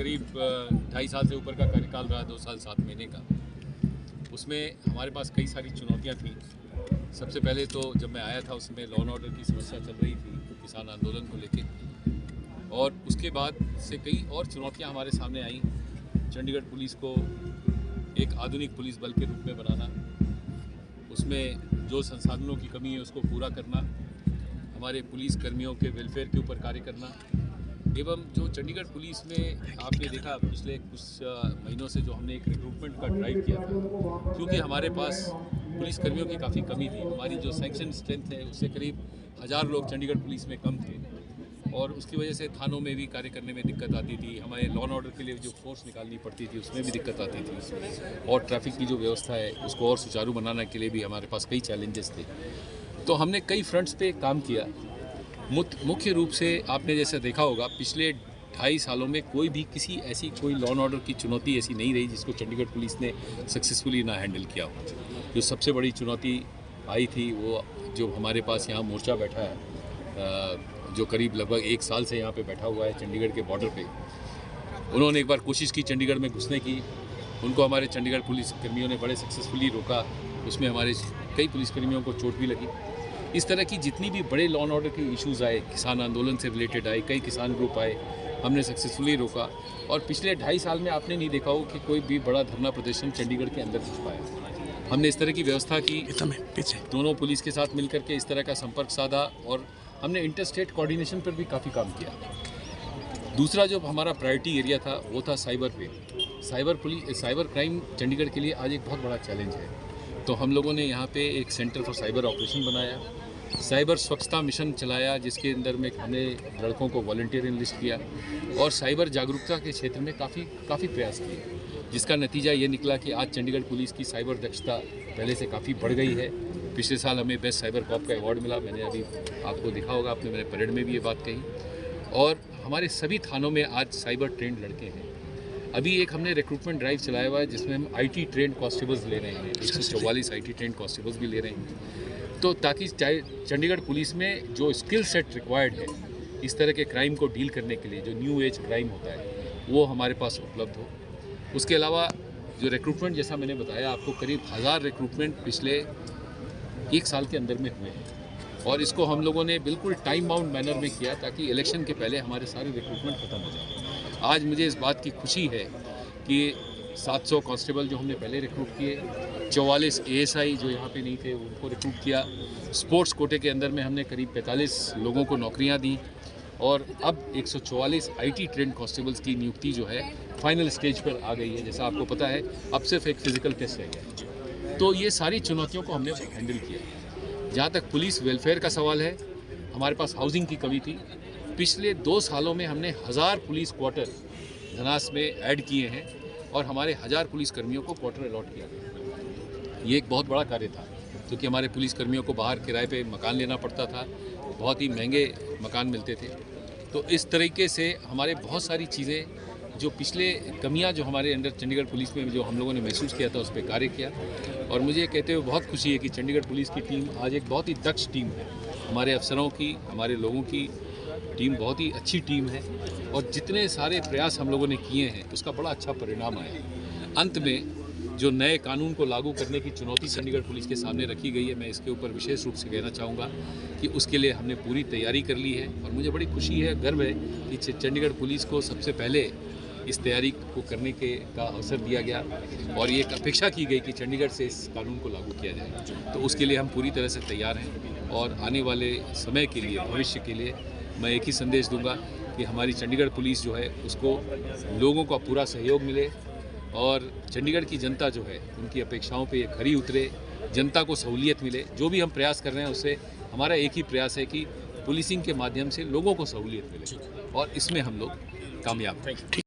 करीब 2.5 साल से ऊपर का कार्यकाल रहा, 2 साल 7 महीने का। उसमें हमारे पास कई सारी चुनौतियां थी। सबसे पहले तो जब मैं आया था उसमें लॉ एंड ऑर्डर की समस्या चल रही थी किसान आंदोलन को लेके, और उसके बाद से कई और चुनौतियां हमारे सामने आई। चंडीगढ़ पुलिस को एक आधुनिक पुलिस बल के रूप में बनाना, उसमें जो संसाधनों की कमी है उसको पूरा करना, हमारे पुलिस कर्मियों के वेलफेयर के ऊपर कार्य करना, एवं जो चंडीगढ़ पुलिस में आपने देखा पिछले कुछ महीनों से जो हमने एक रिक्रूटमेंट का ड्राइव किया था, क्योंकि हमारे पास पुलिस कर्मियों की काफ़ी कमी थी। हमारी जो सैंक्शन स्ट्रेंथ है उससे करीब 1000 लोग चंडीगढ़ पुलिस में कम थे, और उसकी वजह से थानों में भी कार्य करने में दिक्कत आती थी। हमारे लॉ एंड ऑर्डर के लिए जो फोर्स निकालनी पड़ती थी उसमें भी दिक्कत आती थी, और ट्रैफिक की जो व्यवस्था है उसको और सुचारू बनाने के लिए भी हमारे पास कई चैलेंजेस थे। तो हमने कई फ्रंट्स पे काम किया। मुख्य रूप से आपने जैसा देखा होगा पिछले 2.5 सालों में कोई भी किसी ऐसी कोई लॉ एंड ऑर्डर की चुनौती ऐसी नहीं रही जिसको चंडीगढ़ पुलिस ने सक्सेसफुली ना हैंडल किया हो। जो सबसे बड़ी चुनौती आई थी वो जो हमारे पास यहाँ मोर्चा बैठा है, जो करीब लगभग 1 साल से यहाँ पे बैठा हुआ है चंडीगढ़ के बॉर्डर पे। उन्होंने एक बार कोशिश की चंडीगढ़ में घुसने की, उनको हमारे चंडीगढ़ पुलिस कर्मियों ने बड़े सक्सेसफुली रोका। उसमें हमारे कई पुलिसकर्मियों को चोट भी लगी। इस तरह की जितनी भी बड़े लॉ एंड ऑर्डर के इश्यूज़ आए, किसान आंदोलन से रिलेटेड आए, कई किसान ग्रुप आए, हमने सक्सेसफुली रोका। और पिछले 2.5 साल में आपने नहीं देखा हो कि कोई भी बड़ा धरना प्रदर्शन चंडीगढ़ के अंदर घुस पाया। हमने इस तरह की व्यवस्था की, दोनों पुलिस के साथ मिलकर के इस तरह का संपर्क साधा, और हमने इंटर स्टेट कोऑर्डिनेशन पर भी काफ़ी काम किया। दूसरा जो हमारा प्रायोरिटी एरिया था वो था साइबर पे। साइबर क्राइम चंडीगढ़ के लिए आज एक बहुत बड़ा चैलेंज है। तो हम लोगों ने यहाँ पे एक सेंटर फॉर साइबर ऑपरेशन बनाया, साइबर स्वच्छता मिशन चलाया, जिसके अंदर में हमने लड़कों को वॉलंटियर इनलिस्ट किया, और साइबर जागरूकता के क्षेत्र में काफ़ी प्रयास किए, जिसका नतीजा ये निकला कि आज चंडीगढ़ पुलिस की साइबर दक्षता पहले से काफ़ी बढ़ गई है। पिछले साल हमें बेस्ट साइबर कॉप का अवार्ड मिला। मैंने अभी आपको दिखा होगा, आपने मेरे परेड में भी ये बात कही। और हमारे सभी थानों में आज साइबर ट्रेंड लड़के हैं। अभी एक हमने रिक्रूटमेंट ड्राइव चलाया हुआ है जिसमें हम IT ट्रेंड कांस्टेबल्स ले रहे हैं, 144 IT ट्रेंड कांस्टेबल्स भी ले रहे हैं। तो ताकि चंडीगढ़ पुलिस में जो स्किल सेट रिक्वायर्ड है इस तरह के क्राइम को डील करने के लिए, जो न्यू एज क्राइम होता है, वो हमारे पास उपलब्ध हो। उसके अलावा जो रिक्रूटमेंट, जैसा मैंने बताया आपको, करीब 1000 रिक्रूटमेंट पिछले 1 साल के अंदर में हुए हैं, और इसको हम लोगों ने बिल्कुल टाइम बाउंड मैनर में किया ताकि इलेक्शन के पहले हमारे सारे रिक्रूटमेंट खत्म हो जाए। आज मुझे इस बात की खुशी है कि 700 कांस्टेबल जो हमने पहले रिक्रूट किए, 44 ASI जो यहाँ पे नहीं थे उनको रिक्रूट किया, स्पोर्ट्स कोटे के अंदर में हमने करीब 45 लोगों को नौकरियाँ दी, और अब 144 IT ट्रेंड कांस्टेबल्स की नियुक्ति जो है फाइनल स्टेज पर आ गई है। जैसा आपको पता है अब सिर्फ एक फिजिकल टेस्ट रह गया। तो ये सारी चुनौतियों को हमने हैंडल किया। जहाँ तक पुलिस वेलफेयर का सवाल है, हमारे पास हाउसिंग की कमी थी। पिछले 2 सालों में हमने 1000 पुलिस क्वार्टर धनास में ऐड किए हैं, और हमारे 1000 पुलिस कर्मियों को क्वार्टर अलॉट किया गया। ये एक बहुत बड़ा कार्य था, क्योंकि हमारे पुलिस कर्मियों को बाहर किराए पे मकान लेना पड़ता था, बहुत ही महंगे मकान मिलते थे। तो इस तरीके से हमारे बहुत सारी चीज़ें जो पिछले कमियां जो हमारे अंदर चंडीगढ़ पुलिस में जो हम लोगों ने महसूस किया था उस पर कार्य किया। और मुझे ये कहते हुए बहुत खुशी है कि चंडीगढ़ पुलिस की टीम आज एक बहुत ही दक्ष टीम है। हमारे अफसरों की, हमारे लोगों की टीम बहुत ही अच्छी टीम है, और जितने सारे प्रयास हम लोगों ने किए हैं उसका बड़ा अच्छा परिणाम आया। अंत में जो नए कानून को लागू करने की चुनौती चंडीगढ़ पुलिस के सामने रखी गई है, मैं इसके ऊपर विशेष रूप से कहना चाहूँगा कि उसके लिए हमने पूरी तैयारी कर ली है, और मुझे बड़ी खुशी है, गर्व है कि चंडीगढ़ पुलिस को सबसे पहले इस तैयारी को करने का अवसर दिया गया, और ये अपेक्षा की गई कि चंडीगढ़ से इस कानून को लागू किया जाए। तो उसके लिए हम पूरी तरह से तैयार हैं, और आने वाले समय के लिए, भविष्य के लिए मैं एक ही संदेश दूंगा कि हमारी चंडीगढ़ पुलिस जो है उसको लोगों का पूरा सहयोग मिले, और चंडीगढ़ की जनता जो है उनकी अपेक्षाओं पे ये खरी उतरे, जनता को सहूलियत मिले। जो भी हम प्रयास कर रहे हैं उससे हमारा एक ही प्रयास है कि पुलिसिंग के माध्यम से लोगों को सहूलियत मिले, और इसमें हम लोग कामयाब हैं।